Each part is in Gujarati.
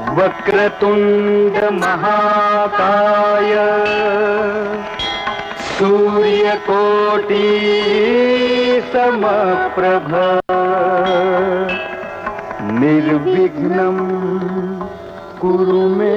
वक्रतुंड महाकाय सूर्यकोटि समप्रभ निर्विघ्नं कुरु मे।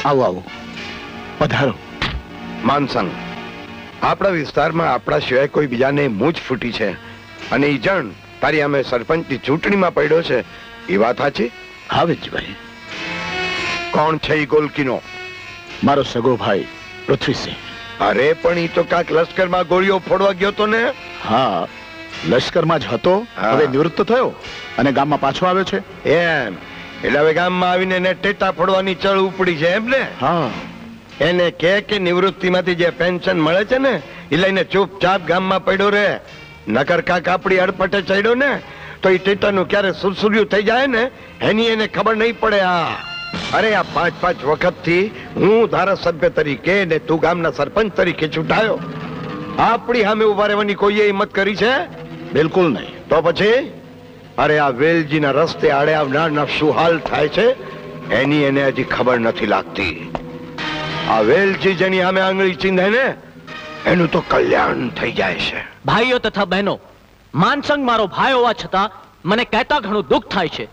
આવો આવો પધારો. માનસંગ, આપણા વિસ્તારમાં આપણા સિવાય કોઈ બીજાને મૂંછ ફૂટી છે અને ઈ જણ તારી અમે સરપંચની ચૂંટણીમાં પડ્યો છે, એ વાત સાચી? હા વેલજીભાઈ. કોણ છે ઈ ગોલકીનો? મારો સગો ભાઈ પૃથ્વીસિંહ. અરે પણ ઈ તો કાંક લશ્કરમાં ગોળીઓ ફોડવા ગયો તો ને? હા, લશ્કરમાં જ હતો, હવે નિવૃત્ત થયો અને ગામમાં પાછો આવ્યો છે. એમ એટલે હવે ગામમાં આવીને એને ટેટા ફોડવાની ચળ ઉપડી છે એમ ને? હા. એને કે નિવૃત્તિમાંથી જે પેન્શન મળે છે ને એ લઈને ચૂપચાપ ગામમાં પડ્યો રે. નકર કાક આપડી અડપટે ચડ્યો ને તો એ ટેટાનું ક્યારે સુરસુર્યું થઈ જાય ને એની એને ખબર નહીં પડે. અરે આ 5-5 વખતથી હું ધારાસભ્ય તરીકે ને તું ગામના સરપંચ તરીકે ચૂંટાયો, આપણી સામે ઉભા રહેવાની કોઈએ હિંમત કરી છે? બિલકુલ નહીં. તો પછી અરે આ વેલજીના રસ્તે આડે આવનારના શું હાલ થાય છે એની એને હજી ખબર નથી લાગતી. આ વેલજી જેની સામે આંગળી ચીંધે ને એનું તો કલ્યાણ થઈ જાય છે. ભાઈઓ તથા બહેનો, માનસંગ મારો ભાઈ હોવા છતાં મને કહેતા ઘણું દુઃખ થાય છે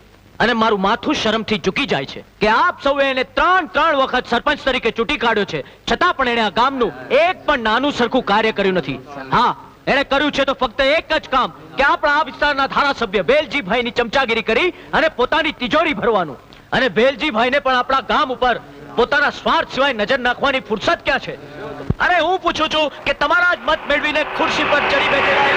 અને મારું માથું શરમથી ઝૂકી જાય છે કે આપ સૌએ એને 3 વખત સરપંચ તરીકે ચૂંટી કાઢ્યો છે, છતાં પણ એને આ ગામનું એક પણ નાનું સરખું કાર્ય કર્યું નથી. હા, એને કર્યું છે તો ફક્ત એક જ કામ કે આપણા આ વિસ્તારના ધારાસભ્ય વેલજીભાઈની ચમચાગીરી કરી અને પોતાની તિજોરી ભરવાનું. અને વેલજીભાઈને પણ આપણા ગામ ઉપર પોતાના સ્વાર્થ સિવાય નજર નાખવાની ફુરસત ક્યાં છે? અરે હું પૂછું છું કે તમારા જ મત મેળવીને ખુરશી પર ચડી બેઠેલા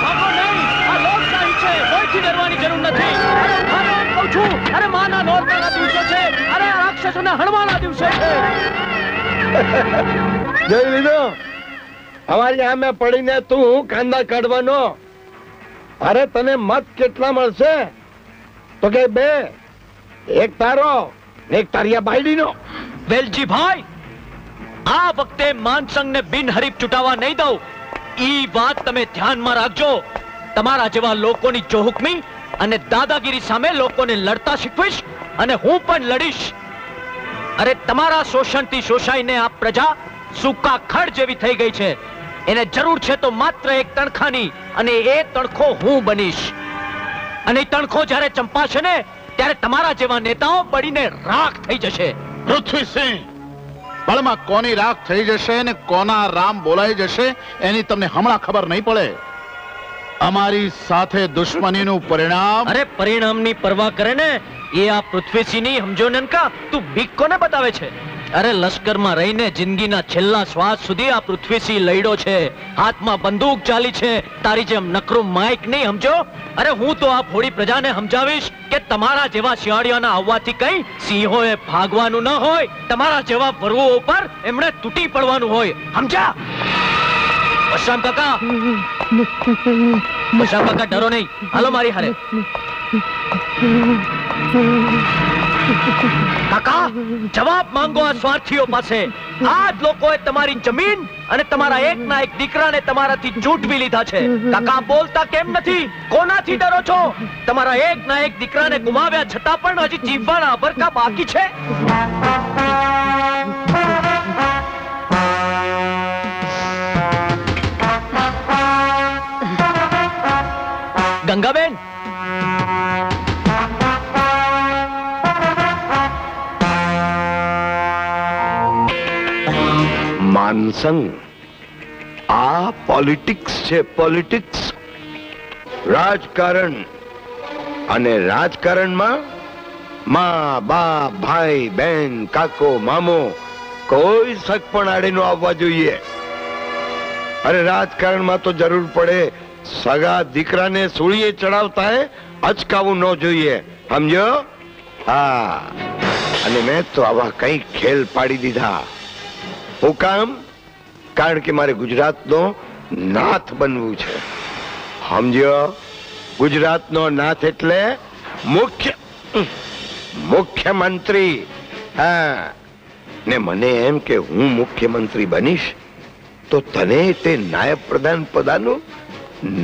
ભાગો નહીં, આ લોકશાહી છે, કોઈથી ડરવાની જરૂર નથી. અરે ભાગો એમ કહું છું. અરે માના નોરતાના દિવસો છે, અરે આ રાક્ષસોના હણવાના દિવસો છે. જોઈ લીધો? અમારી સામે પડીને તું કાંદા કાઢવાનો. અરે તને મત કેટલા મળશે? તો કે 2, એક તારો એક તારી બાયડીનો. વેલજીભાઈ, આ વખતે માનસંગને બિનહરીફ ચૂંટાવા નહીં દઉં, ઈ વાત તમે ધ્યાનમાં રાખજો. તમારા જેવા લોકોની જોહુકમી અને દાદાગીરી સામે લોકોને લડતા શીખવીશ અને હું પણ લડીશ. અરે તમારા શોષણથી શોષાઈને આ પ્રજા સૂકા ખડ જેવી થઈ ગઈ છે. એને જરૂર છે તો માત્ર એક તણખાની, અને એ તણખો હું બનીશ. અને એ તણખો જ્યારે ચંપાશે ને ત્યારે તમારા જેવા નેતાઓ બળીને રાખ થઈ જશે. પૃથ્વીસિંહ, બળમાં કોની રાખ થઈ જશે ને કોના રામ બોલાઈ જશે એની તમને હમણાં ખબર નહીં પડે. અમારી સાથે દુશ્મનીનું પરિણામ. અરે પરિણામની પરવા કરે ને એ આ પૃથ્વીસિંહની સમજો નનકા. તું બીક કોને બતાવે છે? અરે લશ્કરમાં રહીને જિંદગીના છેલ્લા શ્વાસ સુધી આ પૃથ્વીસિંહ લડ્યો છે. હાથમાં બંદૂક ચાલી છે. તારી જેમ નકરું માઇક નહીં સમજો. અરે હું તો આ ભોળી પ્રજાને સમજાવીશ કે તમારા જેવા શિયાળિયાના આવવાથી કઈ સિંહોએ ભાગવાનું ન હોય. તમારા જેવા વરુઓ ઉપર એમણે તૂટી પડવાનું હોય. સમજા? બશરામ કાકા, બશરામ કાકા ડરો નહીં, હાલો મારી હારે. કાકા, જવાબ માંગો આ સ્વાર્થીઓ પાસે. આ જ લોકોએ તમારી જમીન અને તમારા એકના એક દીકરાને તમારાથી ચૂંટવી લીધા છે. કાકા, બોલતા કેમ નથી? કોનાથી ડરો છો? તમારા એકના એક દીકરાને ગુમાવ્યા છતાં પણ હજી જીવવાના અભરકા બાકી છે. ગંગાબેન, માનસંગ, આ પોલિટિક્સ છે, પોલિટિક્સ. રાજકારણ. અને રાજકારણમાં માં, બાપ, ભાઈ, બહેન, કાકો, મામો કોઈ શક પણ આડે ન આવવા જોઈએ. અરે રાજકારણમાં તો જરૂર પડે સગા દીકરાને સૂળીએ ચડાવતા અચકાવું ન જોઈએ, સમજો? હા, અને મેં તો આવા કઈ ખેલ પાડી દીધા. હું કામ? કારણ કે મારે ગુજરાતનો નાથ બનવું છે, સમજ્યો? ગુજરાતનો નાથ એટલે મુખ્યમંત્રી. હા, ને મને એમ કે હું મુખ્યમંત્રી બનીશ તો તને તે નાયબ પ્રધાન પદાનું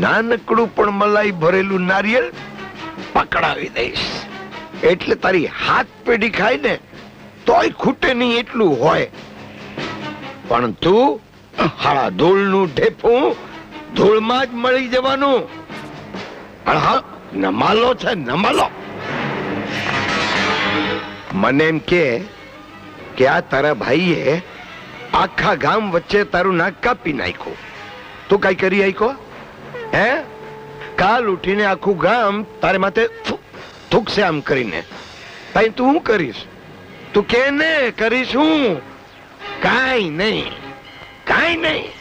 નાનકડું પણ મલાઈ ભરેલું નારિયેલ પકડાવી દઈશ. એટલે તારી હાથ પેઢી ખાય ને તોય ખૂટે નહીં એટલું હોય. પણ તું હાળા ધૂળનું ઢેફું ધૂળમાં જ મળી જવાનું. નમાલો છે, નમાલો. મને એમ કે આ તારા ભાઈએ આખા ગામ વચ્ચે તારું નાક કાપી નાખ્યું. તું કઈ કરી આયકો? હે? કાલ ઉઠીને આખું ગામ તારે માથે થૂકશે આમ કરીને. ભાઈ તું શું કરીશ? તું કે ને કરીશ હું? કાઈ નહીં, કાઈ નહીં.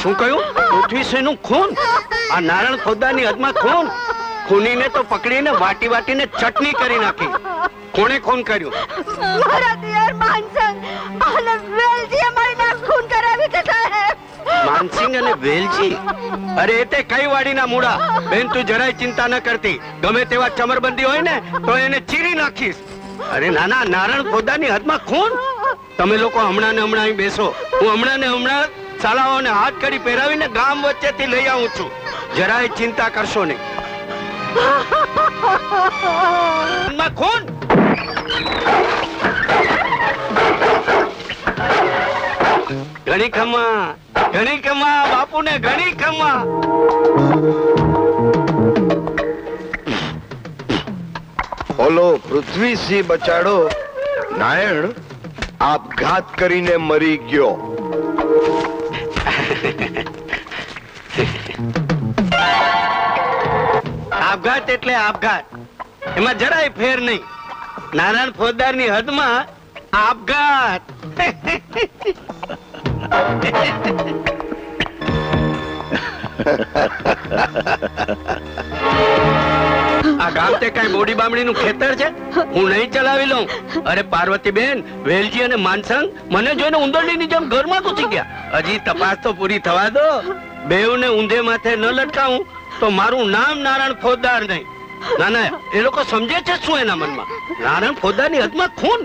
શું કહ્યું? પૃથ્વીસિંહનું ખૂન? આ નારણ ખોદાની હદમાં ખૂન? ખૂનીને તો પકડીને વાટી વાટીને ચટણી કરી નાખી. કોણે ખૂન કર્યું? મારા દિયર માનસંગ અને વેલજીએ મારીને ખૂન કરાવી છે સાહેબ. માનસિંગ અને વેલજી? અરે એ તે કઈ વાડીના મૂળા. બેન તું જરાય ચિંતા ન કરતી. ગમે તેવા ચમરબંધી હોય ને તો એને ચીરી નાખીશ. અરે નાના, નારણ ખોદાની હદમાં ખૂન? તમે લોકો હમણાં ને હમણાં અહીં બેસો. હું હમણાં ને હમણાં સાલાઓને હાથ કડી પહેરાવીને ગામ વચ્ચેથી લઈ આવું છું. જરાય ચિંતા કરશો નહીં. ખૂન? ઘણી ખમા બાપુને, ઘણી ખમા. ઓલો પૃથ્વીસિંહ બચાડો નાયણ આપઘાત કરીને મરી ગયો. આપઘાત એટલે આપઘાત, એમાં જરાય ફેર નહીં. નારાયણ ફોજદારની હદમાં આપઘાત. આ ગામ તે કઈ બોડી બામણી નું ખેતર છે? હું નહીં ચલાવી લઉં. અરે પાર્વતી બેન, વેલજી અને માનસંગ મને જોઈને ઉંદરડીની જેમ ઘરમાં ઘૂસી ગયા. હજી તપાસ તો પૂરી થવા દો. બેવને ઊંધે માથે ન લટકાવું તો મારું નામ નારાયણ ફોજદાર નહીં. ના ના, એ લોકો સમજે છે શું એના મનમાં? નારાયણ ફોજદારની હદમાં ખૂન.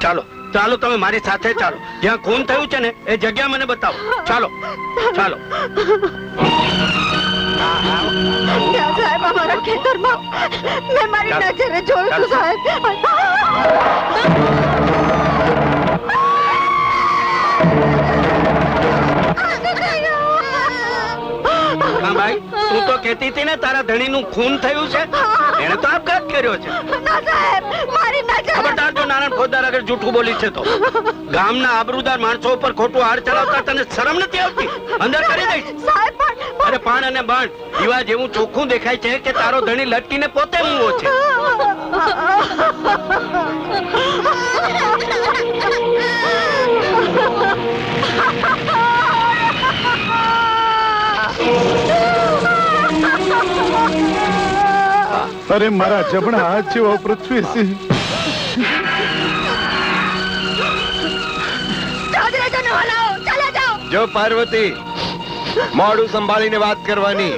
ચાલો ચાલો, તમે મારી સાથે ચાલો. જ્યાં ખૂન થયું છે ને એ જગ્યા મને બતાવો. ચાલો ચાલો. ત્યાં સાહેબ અમારા ખેતરમાં મેં મારી નજરે જોયું હતું સાહેબ. હા ભાઈ, તું તો કહેતી હતી ને તારા ધણીનું ખૂન થયું છે. એને તો આપઘાત કર્યો છે. ના સાહેબ, મારી નજરે. ખબરદાર જો નારાયણ ફોજદાર આગળ જૂઠું બોલી છે તો ગામના આબરૂદાર માણસો ઉપર ખોટું હાર ચલાવતા તને શરમ નથી આવતી? અંદર કરી દઈશ. સાહેબ પણ અરે પાણ અને બાણ દીવા જેવું ચોખ્ખું દેખાય છે કે તારો ધણી લટકીને પોતે મૂવો છે. અરે મારા જમણા હાથ જેવો પૃથ્વીસિંહ. જો પાર્વતી, મોઢું સંભાળીને વાત કરવાની.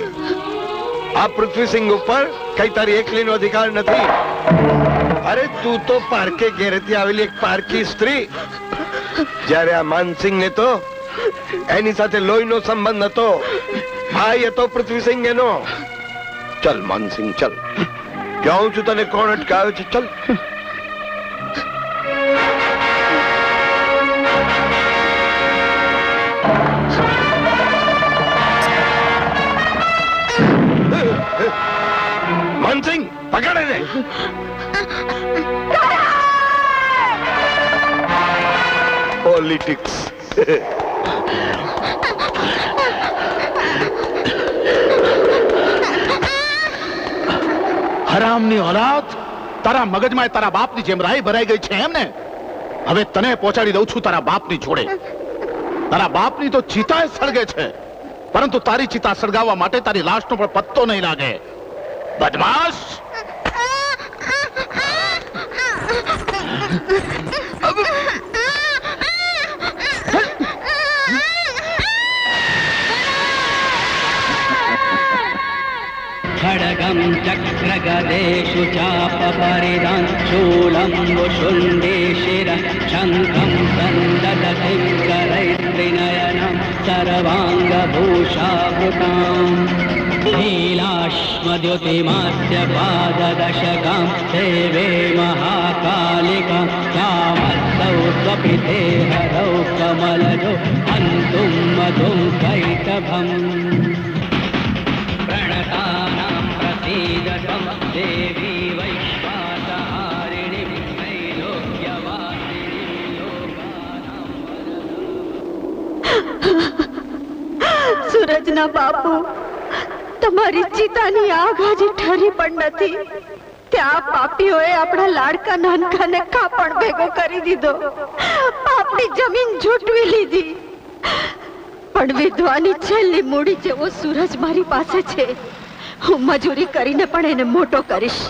આ પૃથ્વીસિંહ ઉપર કઈ તારી એકલીનો અધિકાર નથી. અરે તું તો પારકે ઘેરેથી આવેલી એક પારકી સ્ત્રી. જ્યારે આ માનસિંહ ને તો એની સાથે લોહીનો સંબંધ હતો. ભાઈ હતો પૃથ્વીસિંહ એનો. ચલ માનસિંહ ચલ, કહું છું તને કોણ અટકાવ્યો છે? ચલ. માનસિંહ પકડે ને. પોલિટિક્સ. હરામની ઓલાદ, તારા મગજમાં તારા બાપની જેમ રાઈ ભરાઈ ગઈ છે એમ ને? હવે તને પહોંચાડી દઉં છું તારા બાપની જોડે. તારા બાપની તો ચિતા સળગે છે, પરંતુ તારી ચિતા સળગાવવા માટે તારી લાશનો પણ પત્તો નહીં લાગે. બદમાશ! खड्गं चक्रगदेषु चापपरिदं शूलं वुशुण्डे शिरः शङ्खं सन्ददतिं करैत्रिनयनं सर्वाङ्गभूषावृताम् नीलाश्मद्युतिमास्य पाददशकां देवे महाकालिकां यामत्सौ स्वपिते हरौ कमलजो हन्तुं मधुं कैटभम् प्रणतानां प्रसीदतं देवी वैश्वासहारिणीं त्रैलोक्यवासिनीं लोकानां સૂરજના બાપુ, તમારી ચિતાની આગ હજી ઠરી પણ નથી. ત્યાં પાપીઓએ આપણા લાડકા નાનકાને કાપણ ભેગો કરી દીધો. આપણી જમીન ઝૂંટવી લીધી. પણ વિધવાની છેલ્લી મૂડી જેવો સૂરજ મારી પાસે છે. હું મજૂરી કરીને પણ એને મોટો કરીશ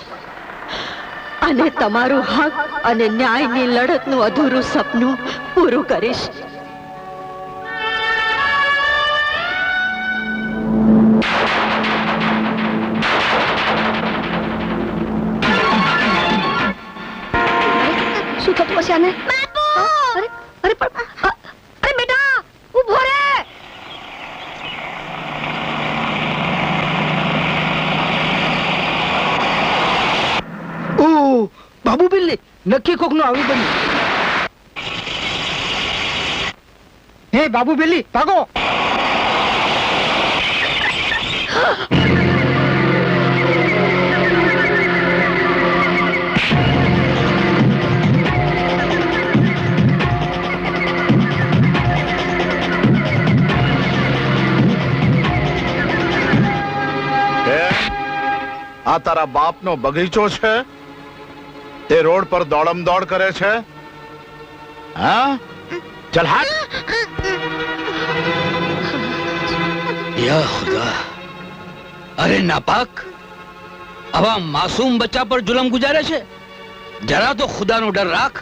અને તમારું હક અને ન્યાયની લડતનું અધૂરું સપનું પૂરું કરીશ. શું થતું હશે આને? અરે અરે બેટા, ઉભો રે. બાબુ બિલ્લી નક્કી કોક નું આવી બન્યું. હે બાબુ બિલ્લી ભાગો. આ તારા બાપનો બગીચો છે? તે રોડ પર દોડમ દોડ કરે છે? હા, ચલ હાટ. યા ખુદા, અરે નાપાક, આવા માસૂમ બચ્ચા પર જુલમ ગુજારે છે. જરા તો ખુદાનો ડર રાખ.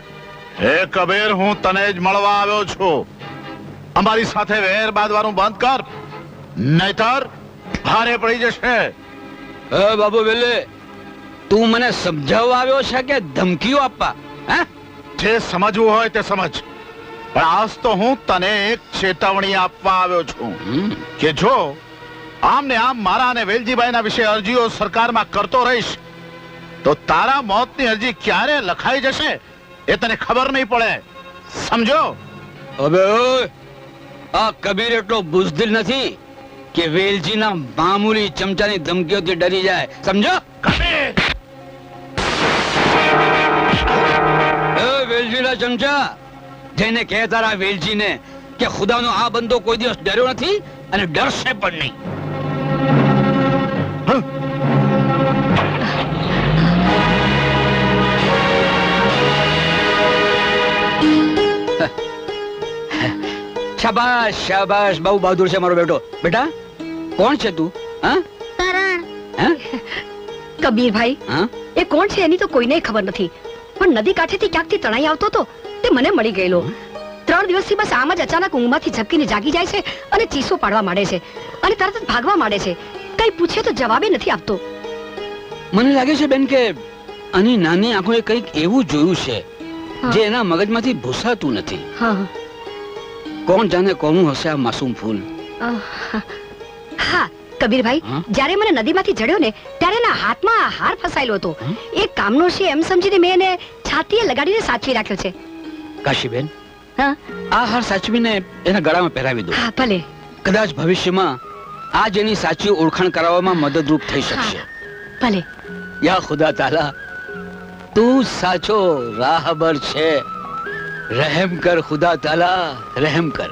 હે કબીર, હું તને જ મળવા આવ્યો છું. અમારી સાથે વેર બાંધવાનું બંધ કર, નહીતર ભારે પડી જશે. હે બાબુ વેલે, તું મને સમજાવવા આવ્યો છે કે ધમકીઓ આપવા? હે, જે સમજવું હોય તે સમજ, પણ આજ તો હું તને એક ચેતવણી આપવા આવ્યો છું કે જો આમ ને આમ મારા અને વેલજીભાઈના વિશે અરજીઓ સરકારમાં કરતો રહીશ તો તારા મોતની અરજી ક્યારે લખાઈ જશે એ તને ખબર નહીં પડે. સમજો? અબે ઓય, આ કબીર એટલો બુઝદિલ નથી કે વેલજીના મામૂલી ચમચાની ધમકીઓથી ડરી જાય. સમજો? કબીર, એ વેલજીના ચમચા, જઈને કહે તારા વેલજીને કે ખુદાનો આ બંદો કોઈ દિવસ ડર્યો નથી અને ડરશે પણ નહીં. શાબાશ શાબાશ, બહુ બહાદુર છે મારો બેટો. બેટા, કોણ છે તું? હા, કબીરભાઈ, હા, એ કોણ છે એની તો કોઈને ખબર નથી, પણ નદી કાંઠેથી ક્યાંકથી તણાઈ આવતો હતો તે મને મળી ગયેલો. 3 દિવસથી બસ આમ જ અચાનક ઊંઘમાંથી ઝબકીને જાગી જાય છે અને ચીસો પાડવા માંડે છે અને તરત જ ભાગવા માંડે છે. કઈ પૂછે તો જવાબે નથી આપતો. મને લાગે છે બેન કે આની નાની આંખોએ કંઈક એવું જોયું છે જે એના મગજમાંથી ભૂસાતું નથી. હા, કોણ જાણે કોનું હશે આ માસૂમ ફૂલ. હા કબીરભાઈ, હા? જ્યારે મને નદીમાંથી જડ્યો ને ત્યારે એના હાથમાં આ હાર ફસાયેલો હતો. એ કામનો છે એમ સમજીને મેં એને છાતીએ લગાડીને સાચવી રાખ્યો છે. કાશીબેન, હા આ હાર સાચવીને એના ગળામાં પહેરાવી દો. હા, ભલે. કદાચ ભવિષ્યમાં આ જ એની સાચી ઓળખાણ કરાવવામાં મદદરૂપ થઈ શકશે. ભલે. યા ખુદા તાલા, તું સાચો રાહબર છે. રહેમ કર ખુદા તાલા, રહેમ કર.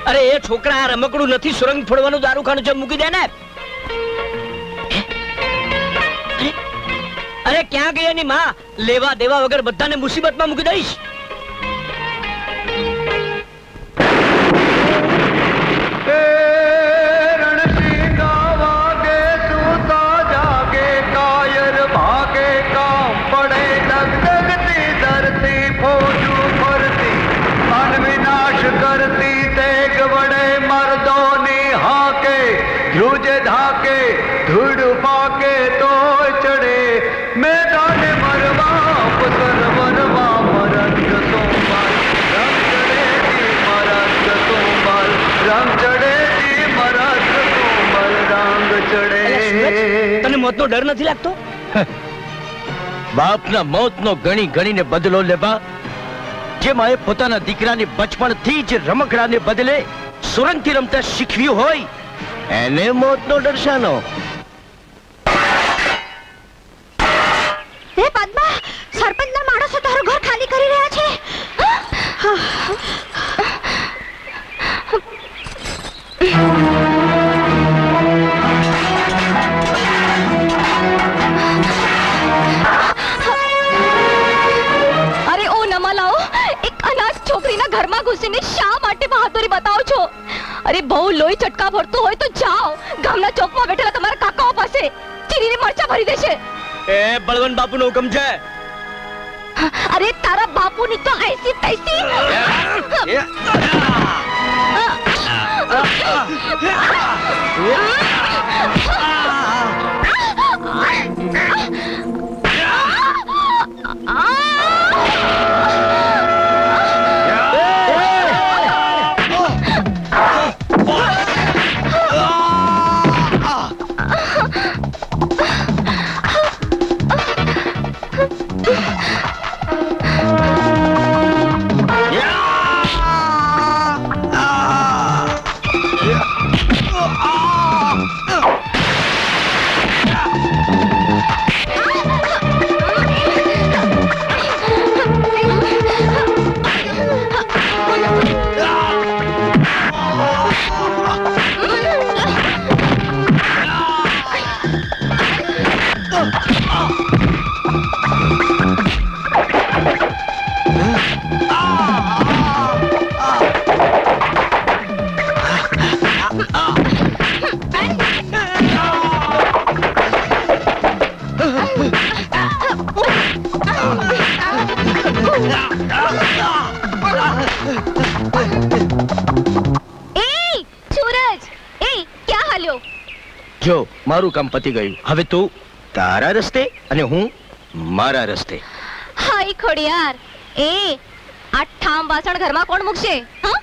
અરે એ છોકરા આ રમકડું નથી, સુરંગ ફોડવાનું દારૂખાનું છે, મૂકી દે ને. અરે ક્યાં ગઈ એની માં? લેવા દેવા વગર બધાને મુસીબતમાં મૂકી દઈશ. તને મોતનો ડર નથી લાગતો? બાપના મોતનો ગણી ગણીને બદલો લેવા જે માએ પોતાના દીકરાની બચપણથી જ રમકડાને બદલે સુરંગથી રમતા શીખવ્યું હોય એને મોતનો ડર શાનો? હે પદ્મા, સરપંચના માણસો તારું ઘર ખાલી કરી રહ્યા છે. અરે ઓ નમાલાઓ, એક અનાથ છોકરીના ઘરમાં ઘૂસીને શા માટે બહાદુરી બતાવો છો? અરે બહુ લોહી ચટકા ભરતો હોય તો જાઓ ગામના ચોકમાં બેઠેલા તમારા કાકાઓ પાસે, ચીરીને મરચા ભરી દેશે. એ બળવંત બાપુનો હુકમ છે. અરે તારા બાપુની તો ऐसी तैसी. જો મારું કામ પતી ગયું. હવે તું તારા રસ્તે અને હું મારા રસ્તે. હાય ખોડિયાર, એ આ ઠામ વાસણ ઘરમાં કોણ મૂકશે? હા?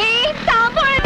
એ સાંભળ.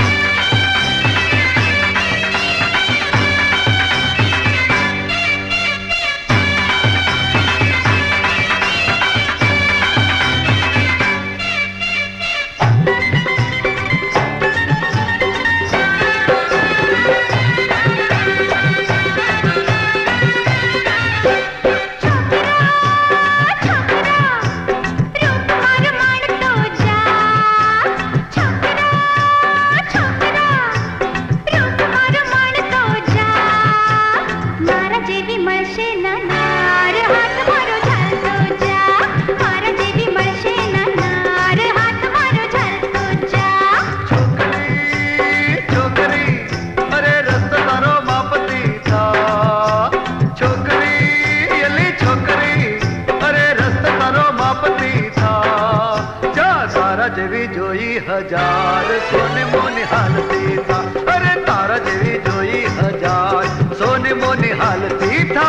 हजार सोने मोनी हालती था, अरे तारा जेवी जोई हजार सोने मोनी हालती था।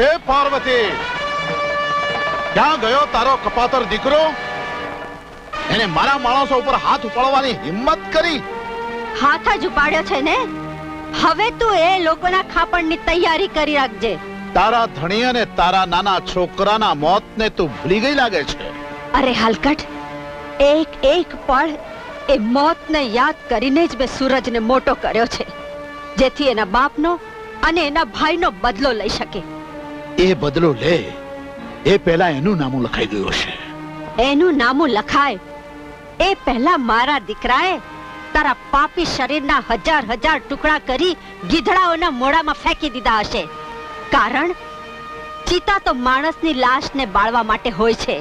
એ પાર્વતી, ક્યાં ગયો તારો કપાતર દીકરો? એને મારા માણસો ઉપર હાથ ઉપાડવાની હિંમત કરી? હાથ જ ઉપાડ્યો છે ને, હવે તું એ લોકોના ખાપણની તૈયારી કરી રાખજે. તારા ધણી અને તારા નાના છોકરાના મોતને તું ભૂલી ગઈ લાગે છે. અરે હલકટ, એક એક પળ એ મોતને યાદ કરીને જ મેં સૂરજને મોટો કર્યો છે, જેથી એના બાપનો અને એના ભાઈનો બદલો લઈ શકે. એ બદલો લે એ પહેલા એનું નામું લખાઈ ગયું છે. એનું નામું લખાય એ પહેલા મારા દીકરાએ તારા પાપી શરીરના હજાર હજાર ટુકડા કરી ગીધડાઓના મોઢામાં ફેંકી દીધા હશે. કારણ ચિતા તો માણસની લાશને બાળવા માટે હોય છે,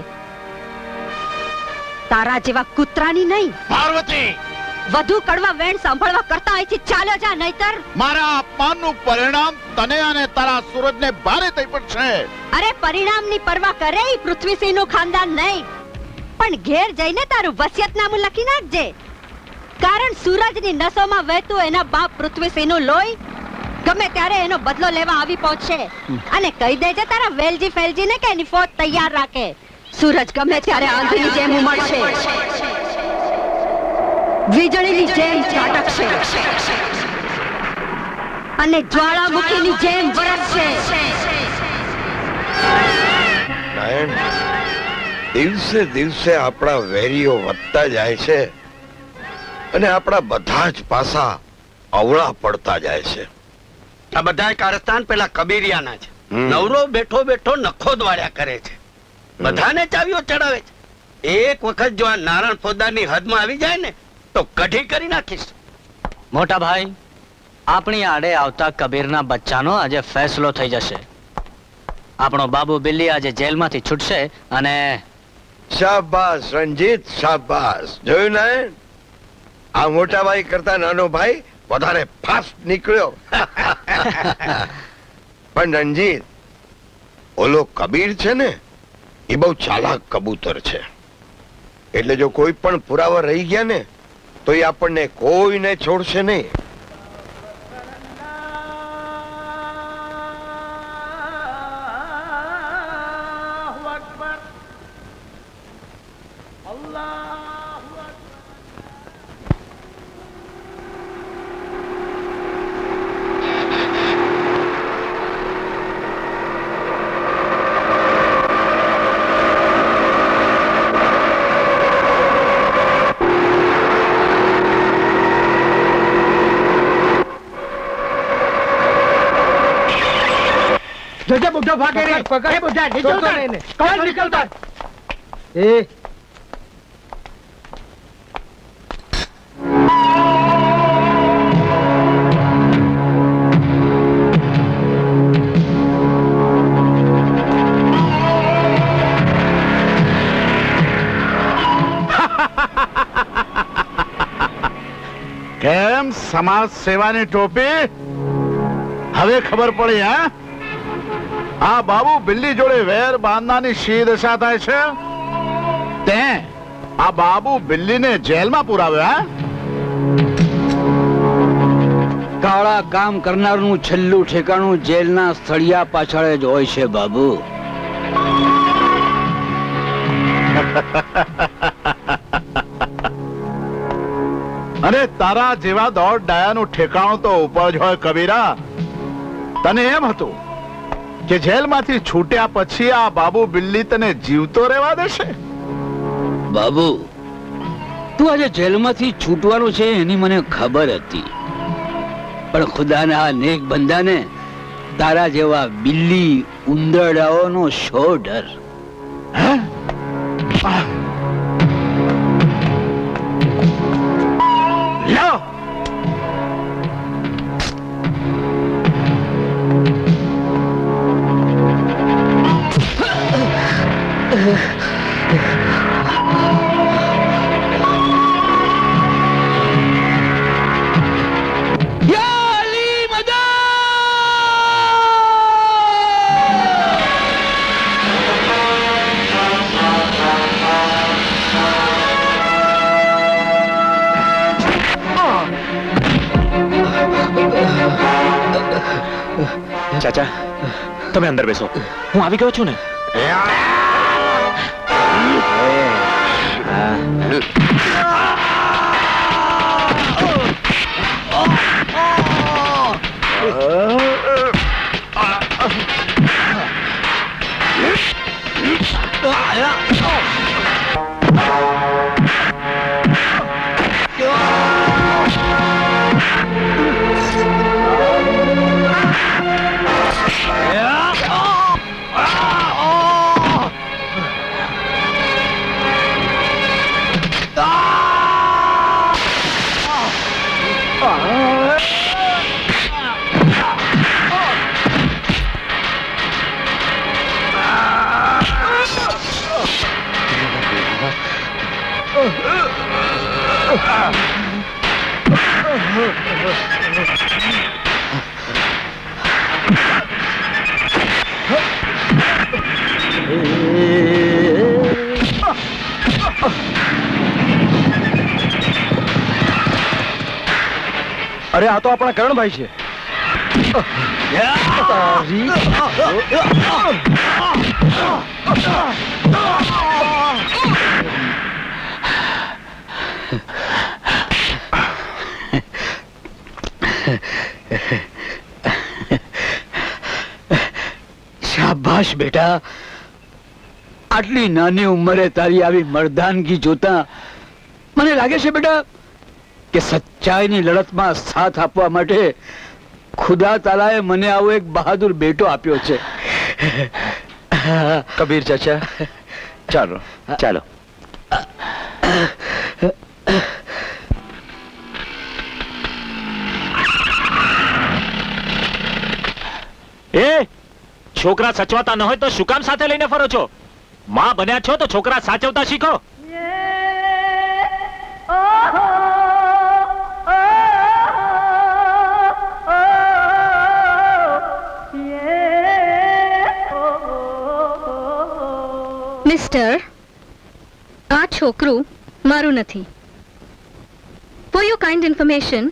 તારા જેવા કૂતરાની નહીં. પાર્વતી, વધુ કડવા વેણ સાંભળવા કરતા અહીંથી ચાલ્યો જા, નહીતર મારા અપમાનનું પરિણામ તને અને તારા સૂરજને ભારે થઈ પડશે. અરે પરિણામની પરવા કરે ઈ પૃથ્વીસિંહનું ખાનદાન નહીં, પણ ઘેર જઈને તારું વસિયતનામું લખી નાખજે. કારણ સૂરજની નસોમાં વહેતું એના બાપ પૃથ્વીસિંહનું લોહી ગમે ત્યારે એનો બદલો લેવા આવી પહોંચશે. અને કહી દેજે તારા વેલજી ફેલજીને કે એની ફોજ તૈયાર રાખે. સૂરજ ગમે ત્યારે આંધીની જેમ ઉમળશે, વીજળીની જેમ ત્રાટકશે અને જ્વાળામુખીની જેમ વરસશે. નાયણ, દિવસે દિવસે આપણા વેરીઓ વધતા જાય છે અને આપણા બધા જ પાસા અવળા પડતા જાય છે. આ બધા કારસ્તાન પેલા કબીરિયાના છે. નવરો બેઠો બેઠો નખો દ્વાળ્યા કરે છે, બધાને ચાવીઓ ચડાવે છે. એક વખત જો આ નારાયણ ફોજદારની હદમાં આવી જાય ને તો કઢી કરી નાખીશ. મોટા ભાઈ, આપણી આડે આવતા કબીરના બચ્ચાનો આજે ફેસલો થઈ જશે. આપણો બાબુ બિલ્લી આજે જેલમાંથી છૂટશે અને શાબાશ રંજીત, શાબાશ. જોયું ને, આ મોટા ભાઈ કરતા નાનો ભાઈ વધારે ફાસ્ટ નીકળ્યો. પણ રંજીત, ઓલો કબીર છે ને એ બહુ ચાલાક કબૂતર છે, એટલે જો કોઈ પણ પુરાવા રહી ગયા ને તો એ આપણને કોઈને છોડશે નહીં. જોજે બુઢો ભાગે રે, એ બુઢા નીકળતા ને કોણ નીકળતા? એ કેમ સમાજ સેવાની ટોપી હવે ખબર પડી? હા, આ બાબુ બિલ્લી જોડે વેર બાંધનાની શી દશા થાય છે? તે આ બાબુ બિલ્લીને જેલમાં પુરાવ્યો? કાળા કામ કરનારનું છેલ્લું ઠેકાણું જેલના સ્થળિયા પાછળ જ હોય છે બાબુ. અને તારા જેવા દોડ ડાયાનું ઠેકાણું તો ઉપર જ હોય કબીરા. તને એમ હતું કે જેલમાંથી છૂટ્યા પછી આ બાબુ બિલ્લી તને જીવતો રહેવા દેશે? બાબુ, તું આજે જેલમાંથી છૂટવાનો છે એની મને ખબર હતી, પણ ખુદાના આ નેક બંદાને તારા જેવા બિલ્લી ઉંદરડાઓનો શો ડર. લ્યો, તમે અંદર બેસો, હું આવી ગયો છું ને. અરે આ તો આપણા કરણભાઈ છે. શાબાશ બેટા, આટલી નાની ઉંમરે તારી આવી મર્દાનગી જોતા મને લાગે છે બેટા કે સચ્ચાઈની લડતમાં સાથ આપવા માટે ખુદા તાલાએ મને આવો એક બહાદુર બેટો આપ્યો છે. કબીર ચાચા, ચાલો ચાલો. એ છોકરા સચવાતા ન હોય તો શું કામ સાથે લઈને ફરો છો? માં બન્યા છો તો છોકરા સાચવતા શીખો. મિસ્ટર, આ છોકરું મારું નથી. ફોર યોર કાઇન્ડ ઇન્ફોર્મેશન,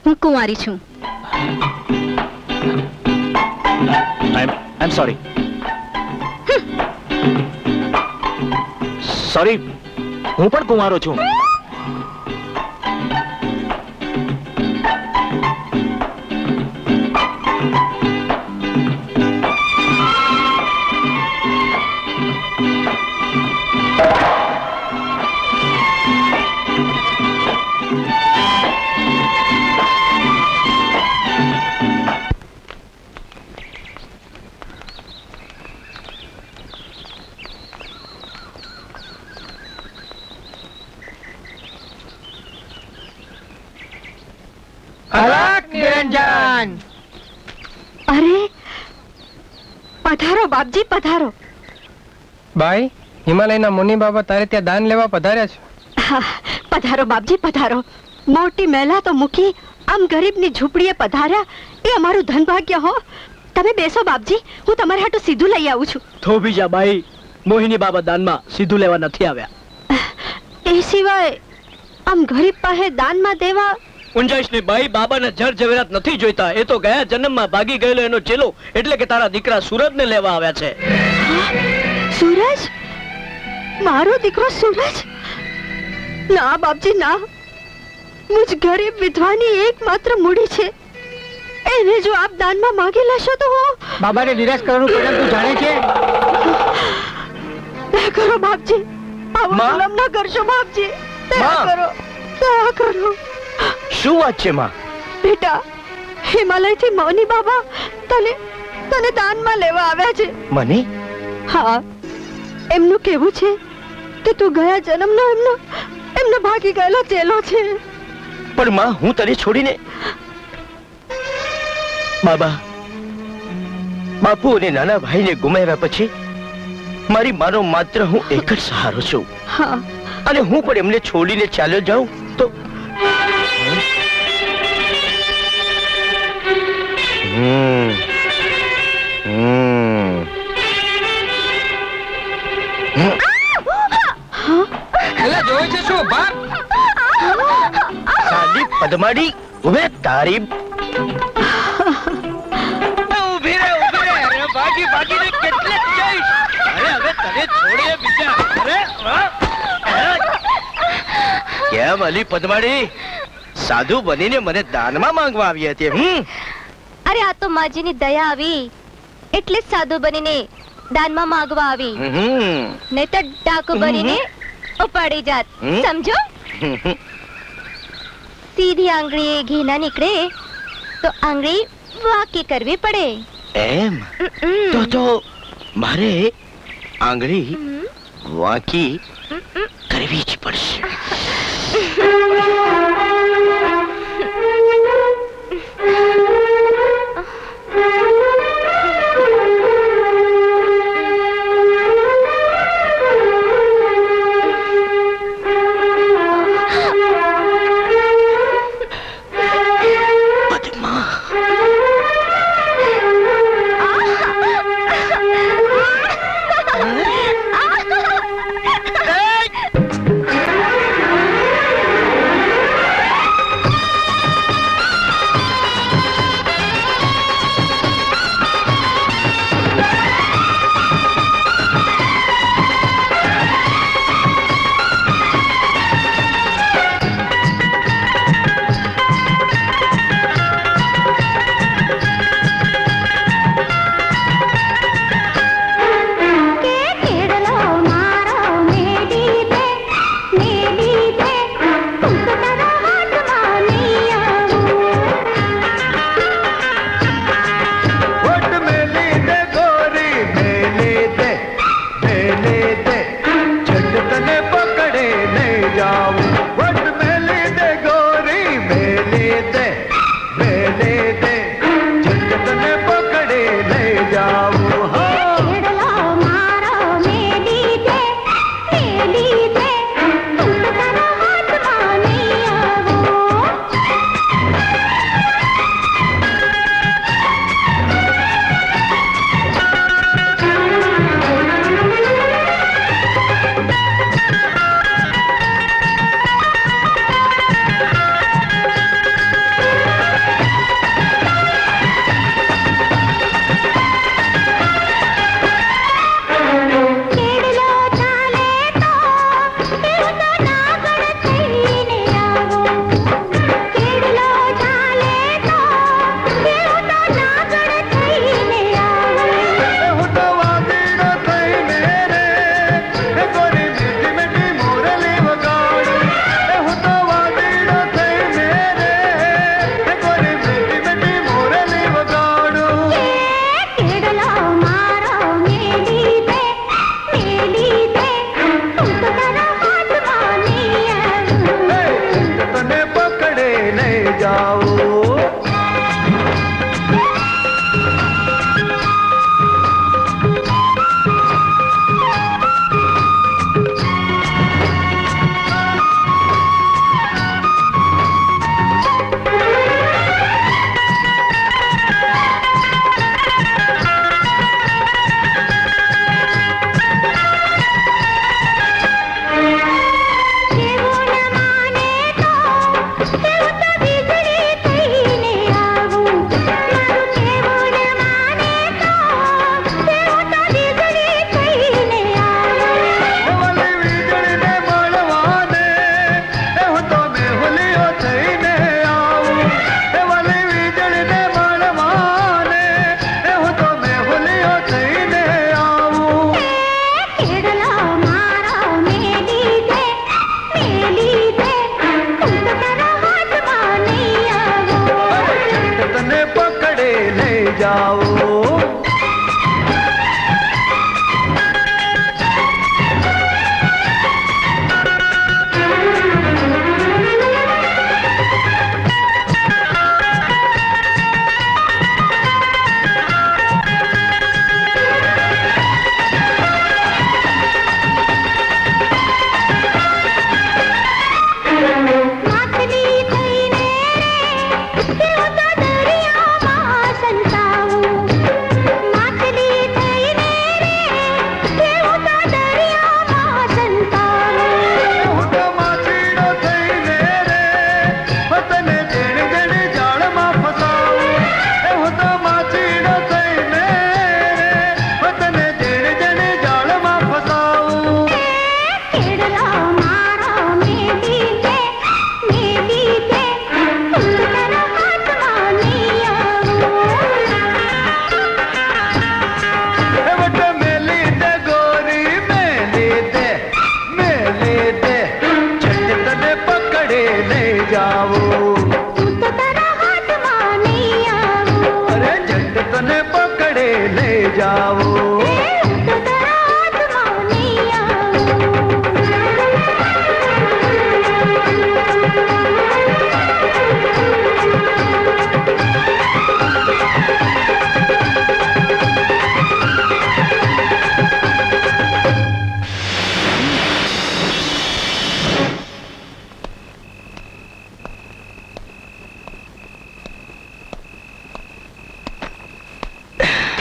હું કુંવારી છું. I'm sorry. સોરી, હું પણ કુંવારો છું. અરે પધારો બાપજી, પધારો. ભાઈ, હિમાલયના મુનિ બાબા તારે ત્યાં દાન લેવા પધાર્યા છે. હા, પધારો બાપજી, પધારો. મોટી મહેલા તો મૂકી આમ ગરીબની ઝૂંપડીએ પધાર્યા, એ અમારું ધનભાગ્ય હો. તમે બેસો બાપજી, હું તમારે હાટું સીધું લઈ આવું છું. થોભી જા બાઈ, મોહિની બાબા દાનમાં સીધું લેવા નથી આવ્યા. એ સિવાય આમ ગરીબ પાસે દાનમાં દેવા. ઉંજાઈશની બાઈ, બાબાને જર ઝવેરાત નથી જોઈતા. એ તો ગયા જન્મમાં ભાગી ગયેલો એનો ચેલો, એટલે કે તારા દીકરા સૂરજને લેવા આવ્યા છે. સૂરજ? મારો દીકરો સૂરજ? ના બાપજી ના, મુજ ગરીબ વિધવાની એકમાત્ર મૂડી છે. એને જો આપ દાનમાં માંગી લેશો તો હું બાબાને નિરાશ કરવાનું પરિણામ તું જાણે છે. ના કરો બાપજી, આવો જુલમ ના કરશો બાપજી. દયા કરો, દયા કરો. શું વાત છે માં? બેટા, હિમાલયથી મૌની બાબા તને તને દાનમાં લેવા આવ્યા છે. મને? હા, એમનું કહેવું છે કે તું ગયા જન્મનો એમનો ભાગી ગયેલો ચેલો છે. પણ માં, હું તને છોડીને બાબા, બાપુ અને નાના ભાઈને ગુમાવ્યા પછી મારી માનો માત્ર હું એક જ સહારો છું. હા, અને હું પણ એમને છોડીને ચાલ્યો જાઉં તો જોઈ છે શું બાપ? સાદી પદમાડી ઉભે તારી. ઉભી રે, ઉભી કેમ અલી પદમાડી સાધુ બનીને મને દાનમાં માંગવા આવી હતી? અરે આ તો માજીની દયા આવી એટલે જ સાધુ બનીને દાનમાં માંગવા આવી, નહીતર ડાકુ બનીને ઉપાડી જાત. સમજો? સીધી આંગળી ઘી ના નીકળે તો આંગળી વાકી કરવી પડે. એમ તો મારે આંગળી વાંકી કરવી જ પડશે.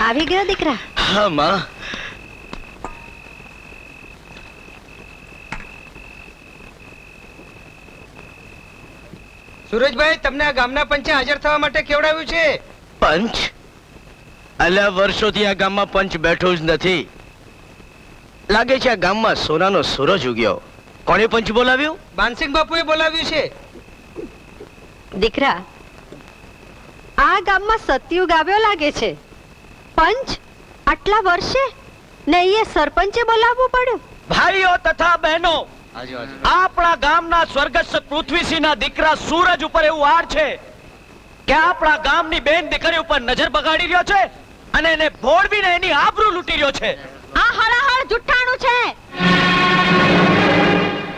આવી ગયો દીકરા? હા માં. સુરજભાઈ, તમને આ ગામના પંચે હાજર થવા માટે કેવડાવ્યું છે. પંચ? અલ્યા વર્ષોથી આ ગામમાં પંચ બેઠો જ નથી. લાગે છે આ ગામમાં સોનાનો સૂરજ ઉગ્યો. કોણે પંચ બોલાવ્યું? બાનસિંગ બાપુએ બોલાવ્યું છે. દીકરા, આ ગામમાં સતયુગ આવ્યો લાગે છે. પંચ આટલા વર્ષે ને એ સરપંચે બોલાવવું પડ્યું. ભાઈઓ તથા બહેનો, આપણા ગામના સ્વર્ગસ્થ પૃથ્વીસિંહના દીકરા સૂરજ ઉપર એવું વાર છે કે આપણા ગામની બેન દીકરી ઉપર નજર બગાડી રહ્યો છે અને એને ભોળવીને એની આબરૂ લૂંટી રહ્યો છે. આ હળહળ જુઠ્ઠાણું છે.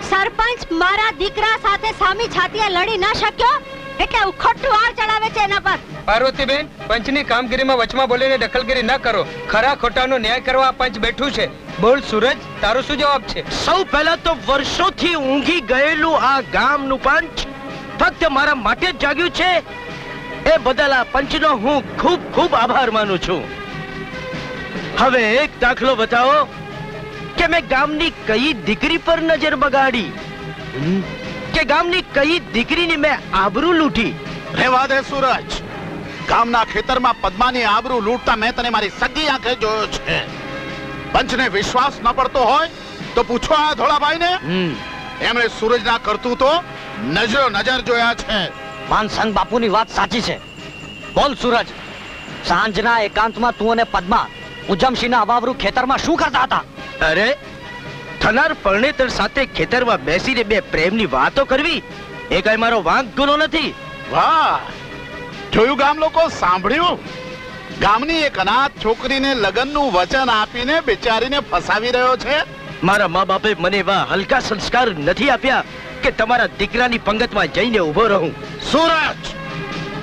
સરપંચ મારા દીકરા સાથે સામી છાતીએ લડી ન શક્યો એટલે ઉખટું વાર ચડાવે છે એના પર. પાર્વતીબેન, પંચની કામગીરીમાં વચમાં બોલીને દખલગીરી ન કરો. ખરા ખોટાનો ન્યાય કરવા આ પંચ બેઠું છે. બોલ સૂરજ, તારો શું જવાબ છે? સૌ પહેલા તો વર્ષોથી ઊંઘી ગયેલું આ ગામનું પંચ ફક્ત મારા માટે જ જાગ્યું છે. એ બદલ આ પંચનો હું ખૂબ ખૂબ આભાર માનું છું. હવે એક દાખલો બતાવો કે મેં ગામની કઈ દીકરી પર નજર બગાડી કે ગામની કઈ દીકરીની મેં આબરૂ લૂંટી. રહેવા દે સૂરજ. ગામના ખેતરમાં પદ્માની આબરૂ લૂંટતા મેં તને મારી સગી આંખે જોયો છે. પંચને વિશ્વાસ ન પડતો હોય તો પૂછો આ ધોળાભાઈને. એમણે સૂરજના કરતૂતો નજરો નજર જોયા છે. માનસંગ બાપુની વાત સાચી છે. બોલ સૂરજ, સાંજના એકાંતમાં તું અને પદ્મા ઉજમસિંહના અવાવરૂ ખેતરમાં શું કરતા હતા? અરે થનાર પરણેતર સાથે ખેતરમાં બેસીને બે પ્રેમની વાતો કરવી એ કઈ મારો વાંક ગુનો નથી. વાહ, જોયું ગામ લોકો, સાંભળ્યું? ગામની એક અનાથ છોકરીને લગ્નનું વચન આપીને બિચારીને ફસાવી રહ્યો છે. મારા મા બાપે મને એવા હલકા સંસ્કાર નથી આપ્યા કે તમારા દીકરાની પંગતમાં જઈને ઉભો રહું. સૂરજ!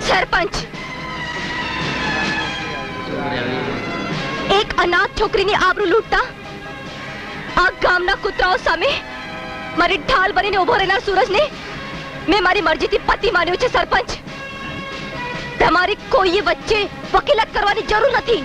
સરપંચ, એક અનાથ છોકરીની આબરૂ લૂંટતા આ ગામના કૂતરાઓ સામે મારી ઢાલ બનીને ઉભો રહેલા સૂરજને મેં મારી મરજીથી પતિ માન્યો છે. સરપંચ, તમારી કોઈ વચ્ચે વકીલાત કરવાની જરૂર નથી.